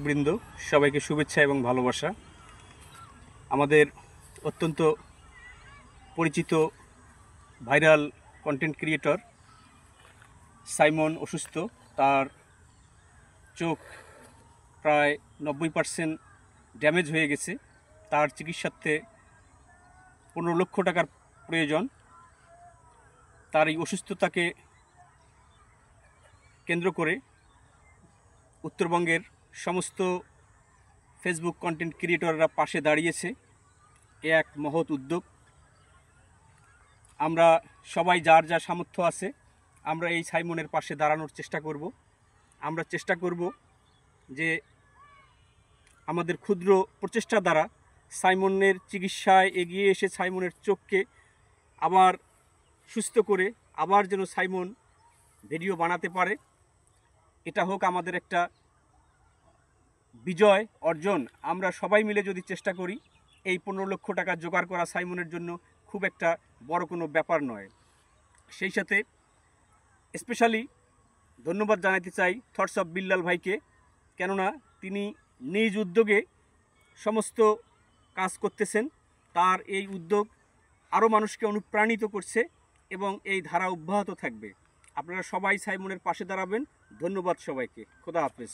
বৃন্দ সবাইকে শুভেচ্ছা এবং ভালোবাসা। আমাদের অত্যন্ত পরিচিত ভাইরাল কন্টেন্ট ক্রিয়েটর সাইমন অসুস্থ। তার চোখ প্রায় 90% ড্যামেজ হয়ে গেছে। তার চিকিৎসার্থে 15 লক্ষ টাকার প্রয়োজন। তার এই অসুস্থতাকে কেন্দ্র করে উত্তরবঙ্গের সমস্ত ফেসবুক কন্টেন্ট ক্রিয়েটররা পাশে দাঁড়িয়েছে। এ এক মহৎ উদ্যোগ। আমরা সবাই যার যা সামর্থ্য আছে আমরা এই সাইমনের পাশে দাঁড়ানোর চেষ্টা করব। আমরা চেষ্টা করব যে আমাদের ক্ষুদ্র প্রচেষ্টা দ্বারা সাইমনের চিকিৎসায় এগিয়ে এসে সাইমনের চোখকে আবার সুস্থ করে আবার যেন সাইমন ভিডিও বানাতে পারে। এটা হোক আমাদের একটা বিজয় অর্জন। আমরা সবাই মিলে যদি চেষ্টা করি, এই 15 লক্ষ টাকা জোগাড় করা সাইমনের জন্য খুব একটা বড় কোনো ব্যাপার নয়। সেই সাথে স্পেশালি ধন্যবাদ জানাতে চাই থটস অফ বিল্লাল ভাইকে, কেননা তিনি নিজ উদ্যোগে সমস্ত কাজ করতেছেন। তার এই উদ্যোগ আরও মানুষকে অনুপ্রাণিত করছে এবং এই ধারা অব্যাহত থাকবে। আপনারা সবাই সাইমনের পাশে দাঁড়াবেন। ধন্যবাদ সবাইকে। খোদা হাফেজ।